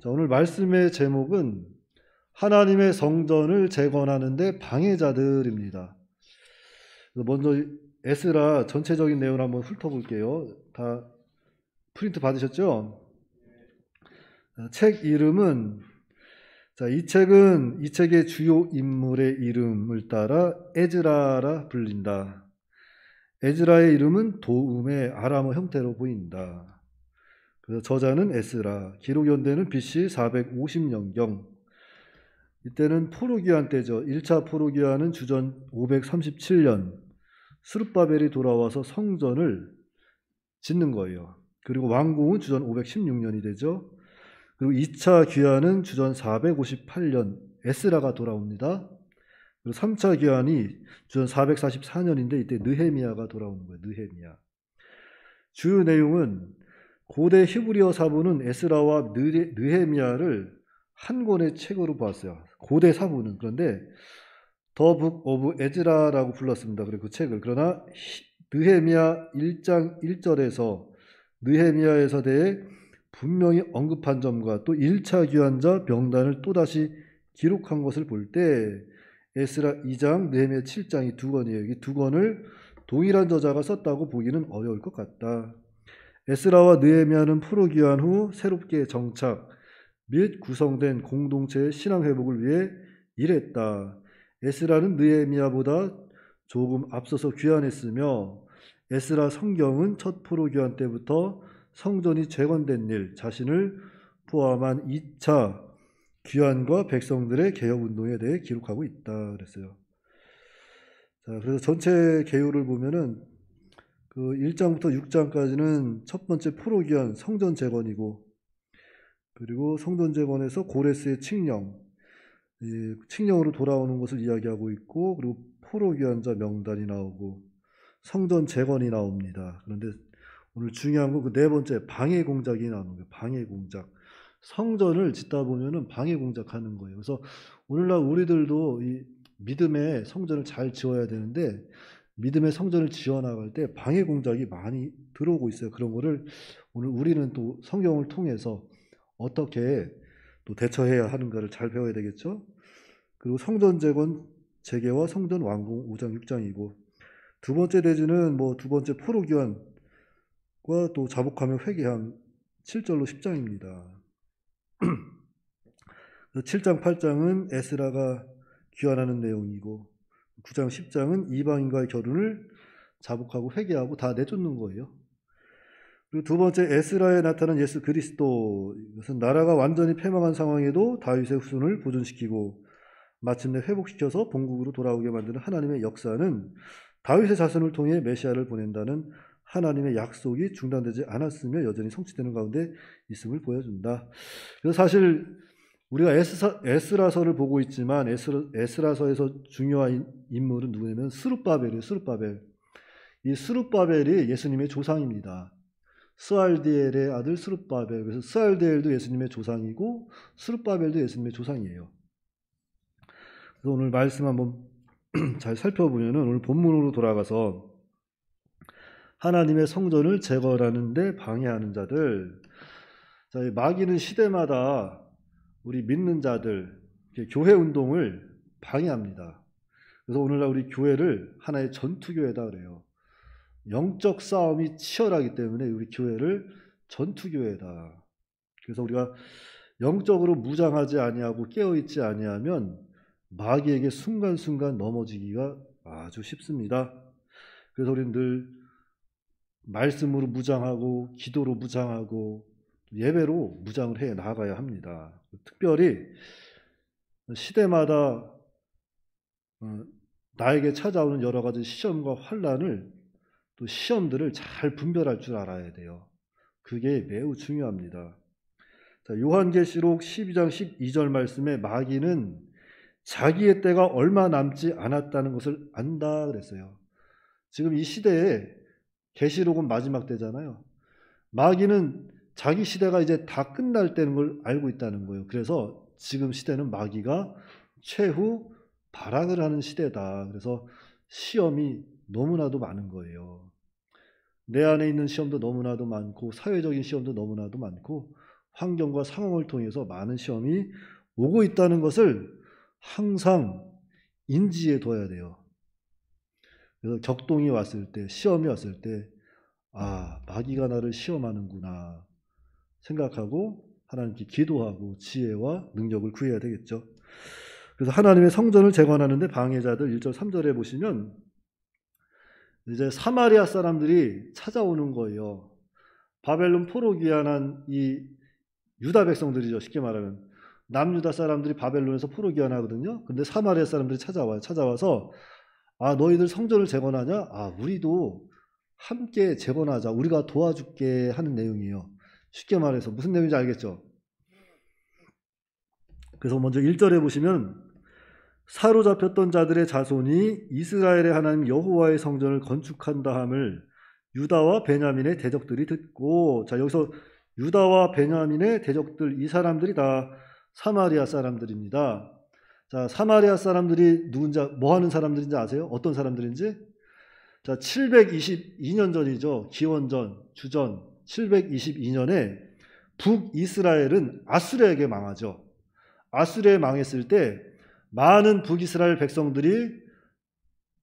자, 오늘 말씀의 제목은 하나님의 성전을 재건하는데 방해자들입니다. 먼저 에스라 전체적인 내용을 한번 훑어볼게요. 다 프린트 받으셨죠? 책 이름은, 자, 이 책의 주요 인물의 이름을 따라 에즈라라 불린다. 에즈라의 이름은 도움의 아람어 형태로 보인다. 그래서 저자는 에스라, 기록 연대는 BC 450년경. 이때는 포로기한 때죠. 1차 포로기한은 주전 537년 스룹바벨이 돌아와서 성전을 짓는 거예요. 그리고 왕궁은 주전 516년이 되죠. 그리고 2차 귀환은 주전 458년 에스라가 돌아옵니다. 그리고 3차 귀환이 주전 444년인데 이때 느헤미야가 돌아오는 거예요. 느헤미야. 주요 내용은 고대 히브리어 사본은 에스라와 느헤미야를 한 권의 책으로 봤어요. 고대 사본은. 그런데 더 북 오브 에즈라라고 불렀습니다. 그리고 그 책을. 그러나 느헤미야 1장 1절에서 느헤미야에서 대해 분명히 언급한 점과 또 1차 귀환자 명단을 또다시 기록한 것을 볼 때 에스라 2장, 느헤미야 7장이 두 권이에요. 이 두 권을 동일한 저자가 썼다고 보기는 어려울 것 같다. 에스라와 느헤미야는 포로 귀환 후 새롭게 정착 및 구성된 공동체의 신앙 회복을 위해 일했다. 에스라는 느헤미야보다 조금 앞서서 귀환했으며 에스라 성경은 첫 포로 귀환 때부터 성전이 재건된 일, 자신을 포함한 2차 귀환과 백성들의 개혁 운동에 대해 기록하고 있다 그랬어요. 자, 그래서 전체 개요를 보면은 그 1장부터 6장까지는 첫 번째 포로 귀환 성전 재건이고, 그리고 성전 재건에서 고레스의 칙령, 칙령으로 돌아오는 것을 이야기하고 있고, 그리고 포로 귀환자 명단이 나오고 성전 재건이 나옵니다. 그런데 오늘 중요한 건 그 네 번째 방해 공작이 나오는 거예요. 방해 공작. 성전을 짓다 보면은 방해 공작하는 거예요. 그래서 오늘날 우리들도 이 믿음의 성전을 잘 지어야 되는데 믿음의 성전을 지어 나갈 때 방해 공작이 많이 들어오고 있어요. 그런 거를 오늘 우리는 또 성경을 통해서 어떻게 또 대처해야 하는가를 잘 배워야 되겠죠. 그리고 성전 재건 재개와 성전 완공 5장 6장이고, 두 번째 대지는 뭐 두 번째 포로 귀환과 또 자복하며 회개함 7절로 10장입니다. 7장 8장은 에스라가 귀환하는 내용이고, 9장 10장은 이방인과의 결혼을 자복하고 회개하고 다 내쫓는 거예요. 그리고 두 번째 에스라에 나타난 예수 그리스도, 이것은 나라가 완전히 패망한 상황에도 다윗의 후손을 보존시키고 마침내 회복시켜서 본국으로 돌아오게 만드는 하나님의 역사는 다윗의 자손을 통해 메시아를 보낸다는 하나님의 약속이 중단되지 않았으며 여전히 성취되는 가운데 있음을 보여준다. 그래서 사실 우리가 에스라서를 보고 있지만 에스라서에서 중요한 인물은 누구냐면 스룹바벨이에요. 스룹바벨. 이 스룹바벨이 예수님의 조상입니다. 스알디엘의 아들 스룹바벨. 그래서 스알디엘도 예수님의 조상이고 스룹바벨도 예수님의 조상이에요. 그래서 오늘 말씀 한번 잘 살펴보면 오늘 본문으로 돌아가서 하나님의 성전을 재건하는데 방해하는 자들. 자, 마귀는 시대마다 우리 믿는 자들, 교회 운동을 방해합니다. 그래서 오늘날 우리 교회를 하나의 전투교회다 그래요. 영적 싸움이 치열하기 때문에 우리 교회를 전투교회다. 그래서 우리가 영적으로 무장하지 아니하고 깨어있지 아니하면 마귀에게 순간순간 넘어지기가 아주 쉽습니다. 그래서 우리는 늘 말씀으로 무장하고 기도로 무장하고 예배로 무장을 해 나가야 합니다. 특별히 시대마다 나에게 찾아오는 여러 가지 시험과 환난을, 또 시험들을 잘 분별할 줄 알아야 돼요. 그게 매우 중요합니다. 자, 요한계시록 12장 12절 말씀에 마귀는 자기의 때가 얼마 남지 않았다는 것을 안다 그랬어요. 지금 이 시대에 계시록은 마지막 때잖아요. 마귀는 자기 시대가 이제 다 끝날 때는 걸 알고 있다는 거예요. 그래서 지금 시대는 마귀가 최후 발악을 하는 시대다. 그래서 시험이 너무나도 많은 거예요. 내 안에 있는 시험도 너무나도 많고 사회적인 시험도 너무나도 많고 환경과 상황을 통해서 많은 시험이 오고 있다는 것을 항상 인지해 둬야 돼요. 그래서 격동이 왔을 때, 시험이 왔을 때, 아, 마귀가 나를 시험하는구나 생각하고 하나님께 기도하고 지혜와 능력을 구해야 되겠죠. 그래서 하나님의 성전을 재건하는데 방해자들 1절 3절에 보시면 이제 사마리아 사람들이 찾아오는 거예요. 바벨론 포로 귀환한 이 유다 백성들이죠. 쉽게 말하면 남유다 사람들이 바벨론에서 포로 귀환하거든요. 근데 사마리아 사람들이 찾아와요. 찾아와서 아, 너희들 성전을 재건하냐? 아, 우리도 함께 재건하자. 우리가 도와줄게 하는 내용이에요. 쉽게 말해서 무슨 내용인지 알겠죠? 그래서 먼저 1절에 보시면 사로잡혔던 자들의 자손이 이스라엘의 하나님 여호와의 성전을 건축한다 함을 유다와 베냐민의 대적들이 듣고, 자, 여기서 유다와 베냐민의 대적들, 이 사람들이 다 사마리아 사람들입니다. 자, 사마리아 사람들이 누군지, 뭐 하는 사람들인지 아세요? 어떤 사람들인지? 자, 722년 전이죠. 기원전, 주전 722년에 북이스라엘은 아수르에게 망하죠. 아수르에 망했을 때 많은 북이스라엘 백성들이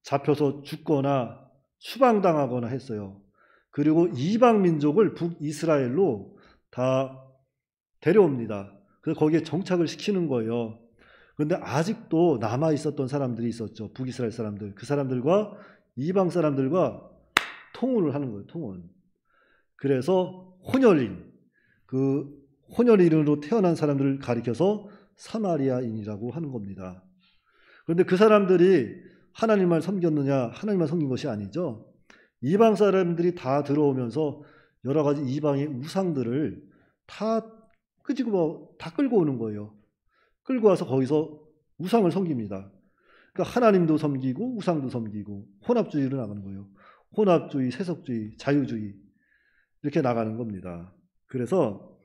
잡혀서 죽거나 추방당하거나 했어요. 그리고 이방 민족을 북이스라엘로 다 데려옵니다. 그래서 거기에 정착을 시키는 거예요. 그런데 아직도 남아 있었던 사람들이 있었죠. 북이스라엘 사람들. 그 사람들과 이방 사람들과 통혼을 하는 거예요. 통혼. 그래서 혼혈인, 그 혼혈인으로 태어난 사람들을 가리켜서 사마리아인이라고 하는 겁니다. 그런데 그 사람들이 하나님만 섬겼느냐? 하나님만 섬긴 것이 아니죠. 이방 사람들이 다 들어오면서 여러 가지 이방의 우상들을 다 끌고 오는 거예요. 끌고 와서 거기서 우상을 섬깁니다. 그러니까 하나님도 섬기고 우상도 섬기고 혼합주의로 나가는 거예요. 혼합주의, 세속주의, 자유주의 이렇게 나가는 겁니다. 그래서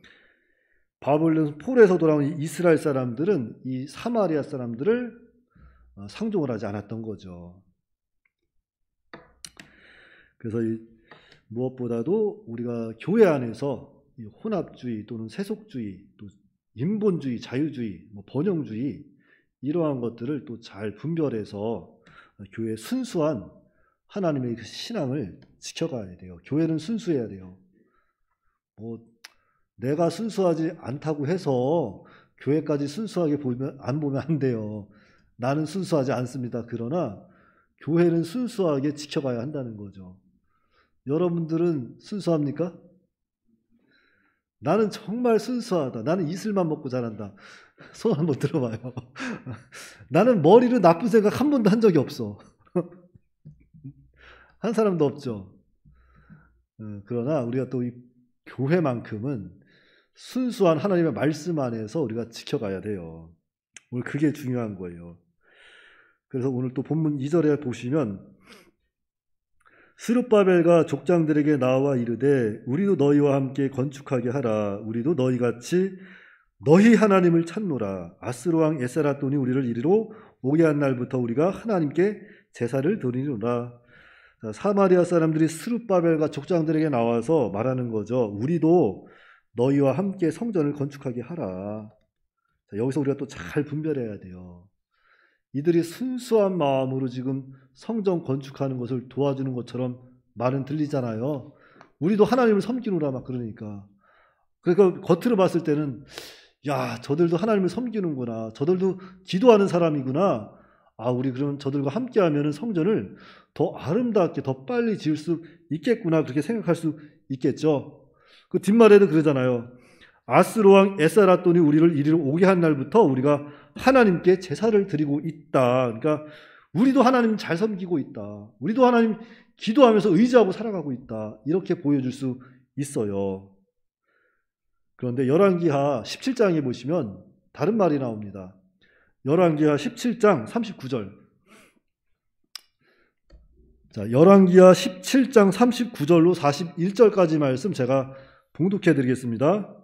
바벨론 포로에서 돌아온 이스라엘 사람들은 이 사마리아 사람들을 상종을 하지 않았던 거죠. 그래서 무엇보다도 우리가 교회 안에서 이 혼합주의 또는 세속주의, 또 인본주의, 자유주의, 번영주의 이러한 것들을 또 잘 분별해서 교회의 순수한 하나님의 그 신앙을 지켜가야 돼요. 교회는 순수해야 돼요. 내가 순수하지 않다고 해서 교회까지 순수하게 안 보면 안 돼요. 나는 순수하지 않습니다. 그러나 교회는 순수하게 지켜가야 한다는 거죠. 여러분들은 순수합니까? 나는 정말 순수하다. 나는 이슬만 먹고 자란다. 손 한번 들어봐요. 나는 머리로 나쁜 생각 한 번도 한 적이 없어. 한 사람도 없죠. 그러나 우리가 또 이 교회만큼은 순수한 하나님의 말씀 안에서 우리가 지켜가야 돼요. 오늘 그게 중요한 거예요. 그래서 오늘 또 본문 2절에 보시면 스룹바벨과 족장들에게 나와 이르되 우리도 너희와 함께 건축하게 하라. 우리도 너희같이 너희 하나님을 찾노라. 아스로 왕 에스라돈이 우리를 이리로 오게 한 날부터 우리가 하나님께 제사를 드리노라. 사마리아 사람들이 스룹바벨과 족장들에게 나와서 말하는 거죠. 우리도 너희와 함께 성전을 건축하게 하라. 여기서 우리가 또 잘 분별해야 돼요. 이들이 순수한 마음으로 지금 성전 건축하는 것을 도와주는 것처럼 말은 들리잖아요. 우리도 하나님을 섬기노라 막 그러니까. 그러니까 겉으로 봤을 때는 야, 저들도 하나님을 섬기는구나. 저들도 기도하는 사람이구나. 아, 우리 그러면 저들과 함께하면 성전을 더 아름답게 더 빨리 지을 수 있겠구나. 그렇게 생각할 수 있겠죠. 그 뒷말에도 그러잖아요. 아스로 왕 에스라돈이 우리를 이리로 오게 한 날부터 우리가 하나님께 제사를 드리고 있다. 그러니까 우리도 하나님 잘 섬기고 있다. 우리도 하나님 기도하면서 의지하고 살아가고 있다. 이렇게 보여줄 수 있어요. 그런데 열왕기하 17장에 보시면 다른 말이 나옵니다. 열왕기하 17장 39절. 자, 열왕기하 17장 39절로 41절까지 말씀 제가 봉독해 드리겠습니다.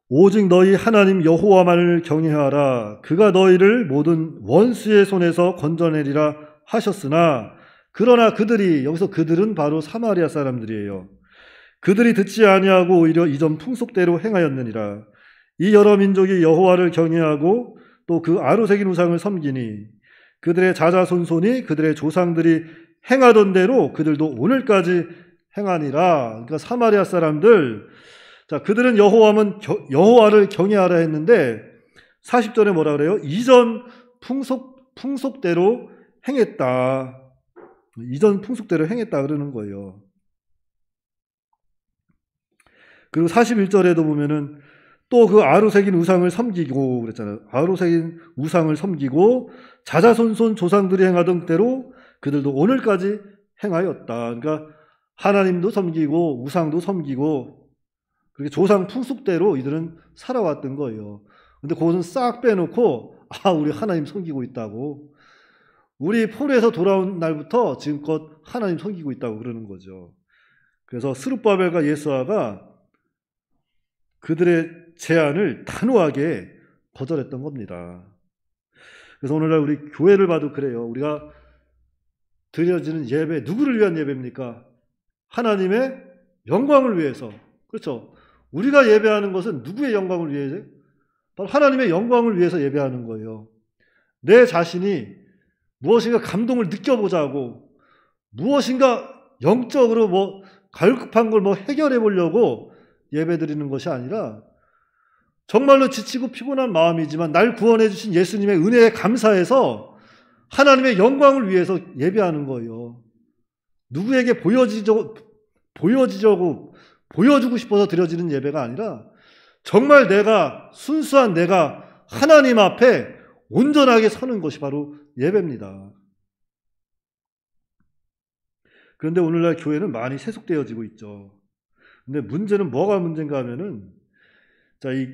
오직 너희 하나님 여호와만을 경외하라. 그가 너희를 모든 원수의 손에서 건져내리라 하셨으나 그러나 그들이, 여기서 그들은 바로 사마리아 사람들이에요. 그들이 듣지 아니하고 오히려 이전 풍속대로 행하였느니라. 이 여러 민족이 여호와를 경외하고 또 그 아로새긴 우상을 섬기니 그들의 자자손손이 그들의 조상들이 행하던 대로 그들도 오늘까지 행하니라. 그러니까 사마리아 사람들, 자, 그들은 여호와를 경외하라 했는데 40절에 뭐라 그래요? 이전 풍속대로 행했다. 이전 풍속대로 행했다 그러는 거예요. 그리고 41절에도 보면은 또 그 아로새긴 우상을 섬기고 그랬잖아요. 아로새긴 우상을 섬기고 자자손손 조상들이 행하던 대로 그들도 오늘까지 행하였다. 그러니까 하나님도 섬기고 우상도 섬기고 그렇게 조상 풍속대로 이들은 살아왔던 거예요. 근데 그것은 싹 빼놓고 우리 하나님 섬기고 있다고. 우리 포로에서 돌아온 날부터 지금껏 하나님 섬기고 있다고 그러는 거죠. 그래서 스룹바벨과 예수아가 그들의 제안을 단호하게 거절했던 겁니다. 그래서 오늘날 우리 교회를 봐도 그래요. 우리가 드려지는 예배, 누구를 위한 예배입니까? 하나님의 영광을 위해서. 그렇죠? 우리가 예배하는 것은 누구의 영광을 위해서? 바로 하나님의 영광을 위해서 예배하는 거예요. 내 자신이 무엇인가 감동을 느껴보자고, 무엇인가 영적으로 갈급한 걸 해결해 보려고 예배드리는 것이 아니라 정말로 지치고 피곤한 마음이지만 날 구원해 주신 예수님의 은혜에 감사해서 하나님의 영광을 위해서 예배하는 거예요. 누구에게 보여주고 보여주고 싶어서 드려지는 예배가 아니라 정말 순수한 내가 하나님 앞에 온전하게 서는 것이 바로 예배입니다. 그런데 오늘날 교회는 많이 세속되어지고 있죠. 근데 문제는 뭐가 문제인가 하면은, 이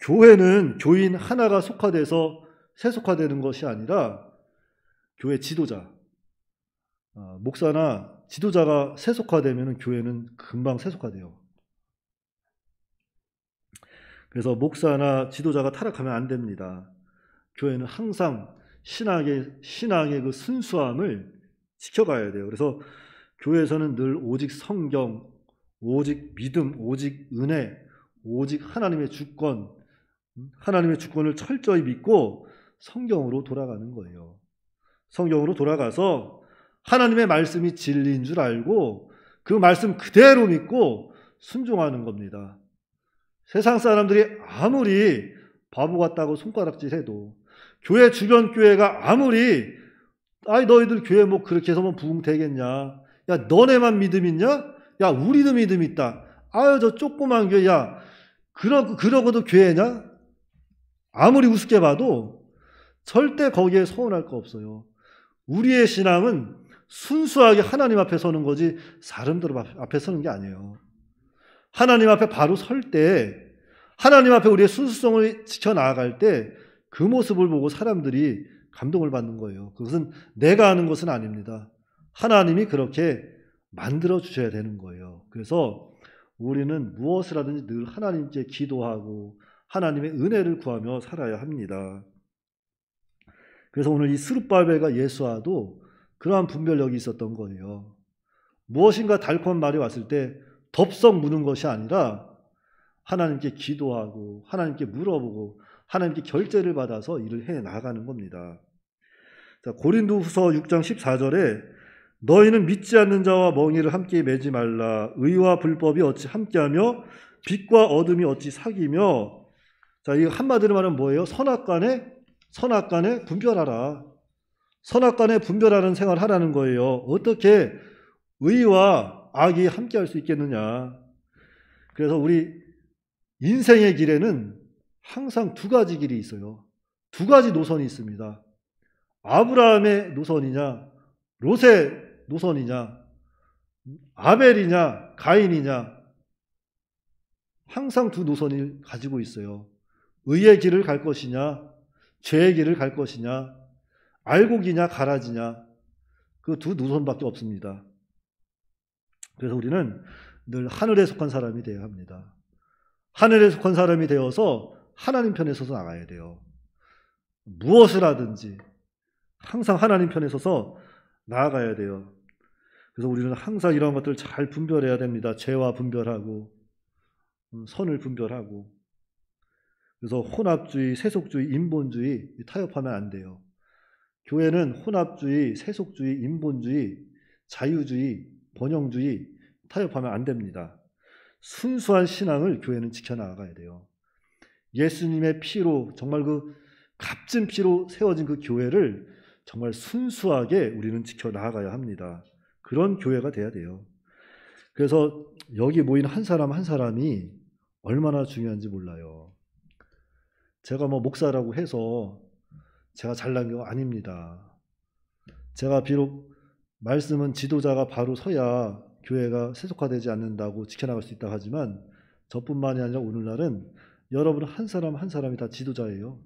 교회는 교인 하나가 속화돼서 세속화되는 것이 아니라 교회 지도자, 목사나 지도자가 세속화되면 교회는 금방 세속화돼요. 그래서 목사나 지도자가 타락하면 안 됩니다. 교회는 항상 신앙의 그 순수함을 지켜가야 돼요. 그래서 교회에서는 늘 오직 성경, 오직 믿음, 오직 은혜, 오직 하나님의 주권을 철저히 믿고 성경으로 돌아가는 거예요. 성경으로 돌아가서 하나님의 말씀이 진리인 줄 알고 그 말씀 그대로 믿고 순종하는 겁니다. 세상 사람들이 아무리 바보 같다고 손가락질해도, 교회 주변 교회가 아무리 너희들 교회 그렇게 해서 부흥 되겠냐, 야 너네만 믿음 있냐, 야 우리도 믿음 있다, 저 조그만 교회, 야 그러고도 교회냐, 아무리 우습게 봐도 절대 거기에 서운할 거 없어요. 우리의 신앙은 순수하게 하나님 앞에 서는 거지 사람들 앞에 서는 게 아니에요. 하나님 앞에 바로 설 때, 하나님 앞에 우리의 순수성을 지켜나갈 때 그 모습을 보고 사람들이 감동을 받는 거예요. 그것은 내가 하는 것은 아닙니다. 하나님이 그렇게 만들어 주셔야 되는 거예요. 그래서 우리는 무엇을 하든지 늘 하나님께 기도하고 하나님의 은혜를 구하며 살아야 합니다. 그래서 오늘 이 스룹바벨과 예수아도 그러한 분별력이 있었던 거예요. 무엇인가 달콤한 말이 왔을 때 덥석 무는 것이 아니라 하나님께 기도하고 하나님께 물어보고 하나님께 결제를 받아서 일을 해 나가는 겁니다. 고린도후서 6장 14절에 너희는 믿지 않는 자와 멍에를 함께 매지 말라. 의와 불법이 어찌 함께하며 빛과 어둠이 어찌 사귀며. 이 한마디로 말하면 뭐예요? 선악간에 분별하라. 선악간에 분별하는 생활을 하라는 거예요. 어떻게 의와 악이 함께할 수 있겠느냐. 그래서 우리 인생의 길에는 항상 두 가지 길이 있어요. 두 가지 노선이 있습니다. 아브라함의 노선이냐, 롯의 노선이냐, 아벨이냐, 가인이냐, 항상 두 노선을 가지고 있어요. 의의 길을 갈 것이냐, 죄의 길을 갈 것이냐, 알곡이냐, 가라지냐, 그 두 노선밖에 없습니다. 그래서 우리는 늘 하늘에 속한 사람이 되어야 합니다. 하늘에 속한 사람이 되어서 하나님 편에 서서 나가야 돼요. 무엇을 하든지 항상 하나님 편에 서서 나아가야 돼요. 그래서 우리는 항상 이런 것들을 잘 분별해야 됩니다. 죄와 분별하고 선을 분별하고. 그래서 혼합주의, 세속주의, 인본주의 타협하면 안 돼요. 교회는 혼합주의, 세속주의, 인본주의, 자유주의, 번영주의 타협하면 안 됩니다. 순수한 신앙을 교회는 지켜나가야 돼요. 예수님의 피로, 정말 그 값진 피로 세워진 그 교회를 정말 순수하게 우리는 지켜나가야 합니다. 그런 교회가 돼야 돼요. 그래서 여기 모인 한 사람 한 사람이 얼마나 중요한지 몰라요. 제가 뭐 목사라고 해서 제가 잘난 게 아닙니다. 제가 비록 말씀은 지도자가 바로 서야 교회가 세속화되지 않는다고 지켜나갈 수 있다 하지만 저뿐만이 아니라 오늘날은 여러분 한 사람 한 사람이 다 지도자예요.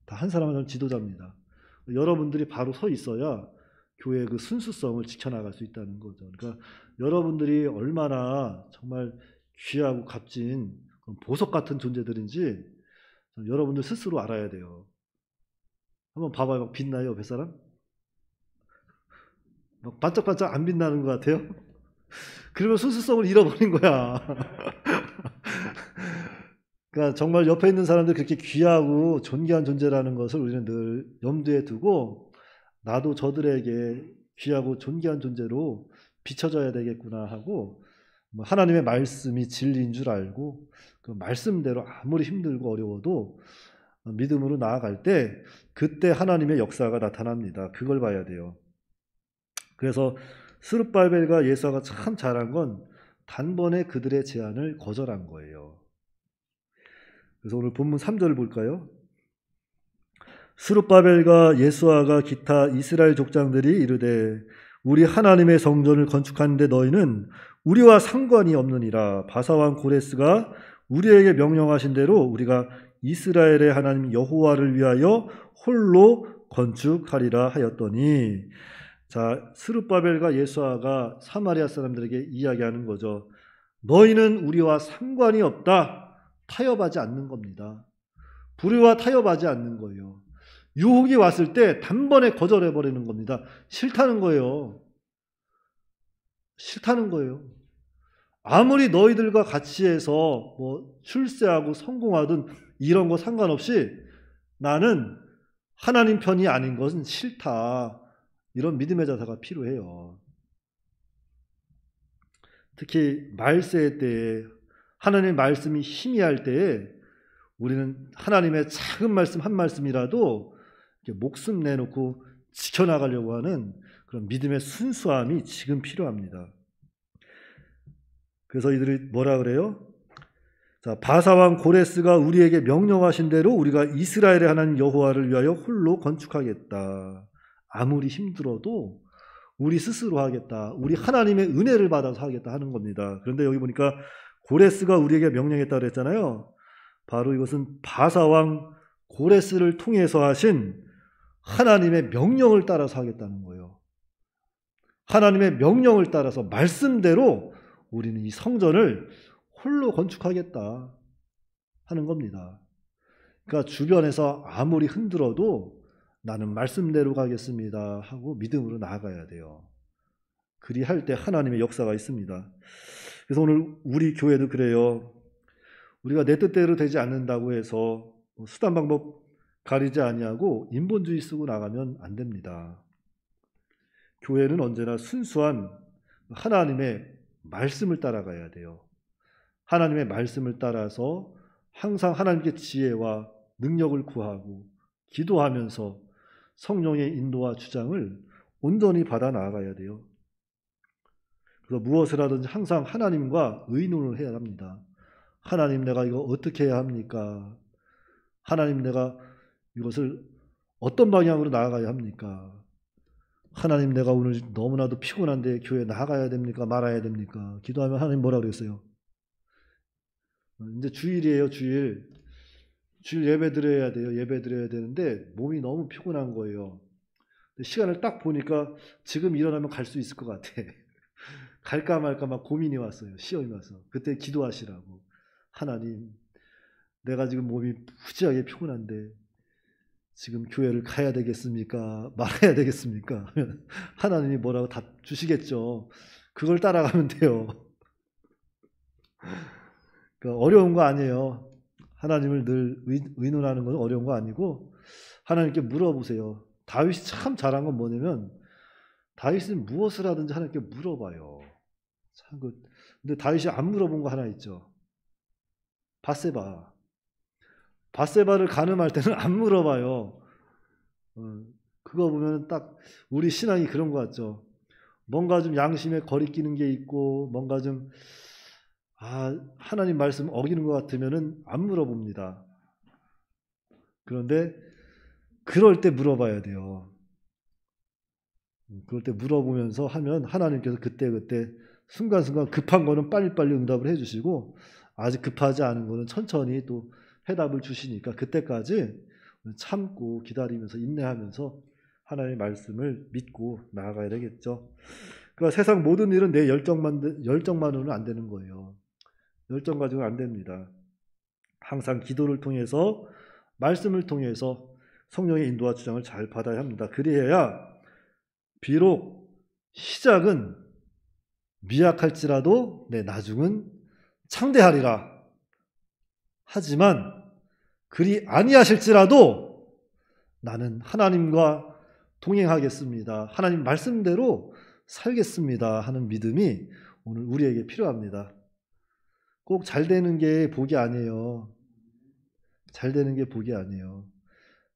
다 한 사람 한 사람 지도자입니다. 여러분들이 바로 서 있어야 교회의 그 순수성을 지켜나갈 수 있다는 거죠. 그러니까 여러분들이 얼마나 정말 귀하고 값진 보석 같은 존재들인지 여러분들 스스로 알아야 돼요. 한번 봐봐요. 막 빛나요, 옆에 사람? 막 반짝반짝 안 빛나는 것 같아요? 그러면 순수성을 잃어버린 거야. 그러니까 정말 옆에 있는 사람들 그렇게 귀하고 존귀한 존재라는 것을 우리는 늘 염두에 두고 나도 저들에게 귀하고 존귀한 존재로 비춰져야 되겠구나 하고 하나님의 말씀이 진리인 줄 알고 그 말씀대로 아무리 힘들고 어려워도 믿음으로 나아갈 때 그때 하나님의 역사가 나타납니다. 그걸 봐야 돼요. 그래서 스룹바벨과 예수아가 참 잘한 건 단번에 그들의 제안을 거절한 거예요. 그래서 오늘 본문 3절을 볼까요? 스룹바벨과 예수아가 기타 이스라엘 족장들이 이르되 우리 하나님의 성전을 건축하는데 너희는 우리와 상관이 없느니라. 바사왕 고레스가 우리에게 명령하신 대로 우리가 이스라엘의 하나님 여호와를 위하여 홀로 건축하리라 하였더니, 자, 스룹바벨과 예수아가 사마리아 사람들에게 이야기하는 거죠. 너희는 우리와 상관이 없다. 타협하지 않는 겁니다. 불의와 타협하지 않는 거예요. 유혹이 왔을 때 단번에 거절해버리는 겁니다. 싫다는 거예요. 싫다는 거예요. 아무리 너희들과 같이 해서 뭐 출세하고 성공하든 이런 거 상관없이 나는 하나님 편이 아닌 것은 싫다. 이런 믿음의 자세가 필요해요. 특히 말세 때에 하나님의 말씀이 희미할 때에 우리는 하나님의 작은 말씀 한 말씀이라도 목숨 내놓고 지켜나가려고 하는 그런 믿음의 순수함이 지금 필요합니다. 그래서 이들이 뭐라 그래요? 자, 바사왕 고레스가 우리에게 명령하신 대로 우리가 이스라엘의 하나님 여호와를 위하여 홀로 건축하겠다. 아무리 힘들어도 우리 스스로 하겠다. 우리 하나님의 은혜를 받아서 하겠다 하는 겁니다. 그런데 여기 보니까 고레스가 우리에게 명령했다 그랬잖아요. 바로 이것은 바사왕 고레스를 통해서 하신 하나님의 명령을 따라서 하겠다는 거예요. 하나님의 명령을 따라서 말씀대로 우리는 이 성전을 홀로 건축하겠다 하는 겁니다. 그러니까 주변에서 아무리 흔들어도 나는 말씀대로 가겠습니다 하고 믿음으로 나아가야 돼요. 그리할 때 하나님의 역사가 있습니다. 그래서 오늘 우리 교회도 그래요. 우리가 내 뜻대로 되지 않는다고 해서 수단 방법 가리지 아니하고 인본주의 쓰고 나가면 안 됩니다. 교회는 언제나 순수한 하나님의 말씀을 따라가야 돼요. 하나님의 말씀을 따라서 항상 하나님께 지혜와 능력을 구하고 기도하면서 성령의 인도와 주장을 온전히 받아 나아가야 돼요. 그래서 무엇을 하든지 항상 하나님과 의논을 해야 합니다. 하나님, 내가 이거 어떻게 해야 합니까? 하나님, 내가 이것을 어떤 방향으로 나아가야 합니까? 하나님, 내가 오늘 너무나도 피곤한데 교회 나가야 됩니까? 말아야 됩니까? 기도하면 하나님 뭐라 그랬어요? 이제 주일이에요, 주일. 주일 예배 드려야 돼요. 예배 드려야 되는데 몸이 너무 피곤한 거예요. 시간을 딱 보니까 지금 일어나면 갈 수 있을 것 같아. 갈까 말까 막 고민이 왔어요. 시험이 와서. 그때 기도하시라고. 하나님, 내가 지금 몸이 무지하게 피곤한데 지금 교회를 가야 되겠습니까? 말아야 되겠습니까? 하나님이 뭐라고 답 주시겠죠. 그걸 따라가면 돼요. 그러니까 어려운 거 아니에요. 하나님을 늘 의논하는 건 어려운 거 아니고 하나님께 물어보세요. 다윗이 참 잘한 건 뭐냐면 다윗은 무엇을 하든지 하나님께 물어봐요. 참 근데 다윗이 안 물어본 거 하나 있죠. 밧세바를 간음할 때는 안 물어봐요. 그거 보면 딱 우리 신앙이 그런 것 같죠. 뭔가 좀 양심에 거리끼는 게 있고 뭔가 좀 하나님 말씀 어기는 것 같으면은 안 물어봅니다. 그런데 그럴 때 물어봐야 돼요. 그럴 때 물어보면서 하면 하나님께서 그때그때 순간순간 급한 거는 빨리빨리 응답을 해주시고 아직 급하지 않은 거는 천천히 또 해답을 주시니까 그때까지 참고 기다리면서 인내하면서 하나님의 말씀을 믿고 나아가야 되겠죠. 그러니까 세상 모든 일은 내 열정만으로는 안 되는 거예요. 열정 가지고는 안 됩니다. 항상 기도를 통해서 말씀을 통해서 성령의 인도와 주장을 잘 받아야 합니다. 그리해야 비록 시작은 미약할지라도 내 나중은 창대하리라. 하지만 그리 아니하실지라도 나는 하나님과 동행하겠습니다. 하나님 말씀대로 살겠습니다. 하는 믿음이 오늘 우리에게 필요합니다. 꼭 잘 되는 게 복이 아니에요. 잘 되는 게 복이 아니에요.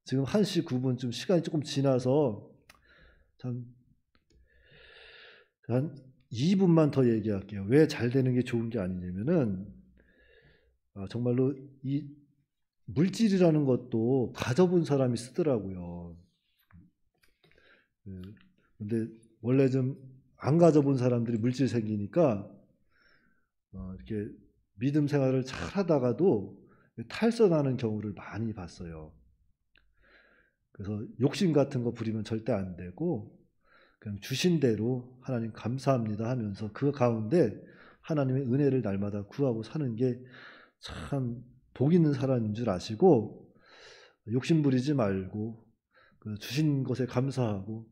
지금 1시 9분쯤 시간이 조금 지나서 한 2분만 더 얘기할게요. 왜 잘 되는 게 좋은 게 아니냐면은 정말로 이 물질이라는 것도 가져본 사람이 쓰더라고요. 근데 원래 좀 안 가져본 사람들이 물질 생기니까 이렇게 믿음 생활을 잘 하다가도 탈선하는 경우를 많이 봤어요. 그래서 욕심 같은 거 부리면 절대 안 되고 그냥 주신 대로 하나님 감사합니다 하면서 그 가운데 하나님의 은혜를 날마다 구하고 사는 게 참 복 있는 사람인 줄 아시고 욕심 부리지 말고 주신 것에 감사하고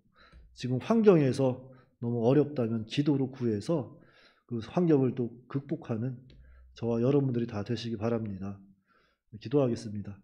지금 환경에서 너무 어렵다면 기도로 구해서 그 환경을 또 극복하는 저와 여러분들이 다 되시기 바랍니다. 기도하겠습니다.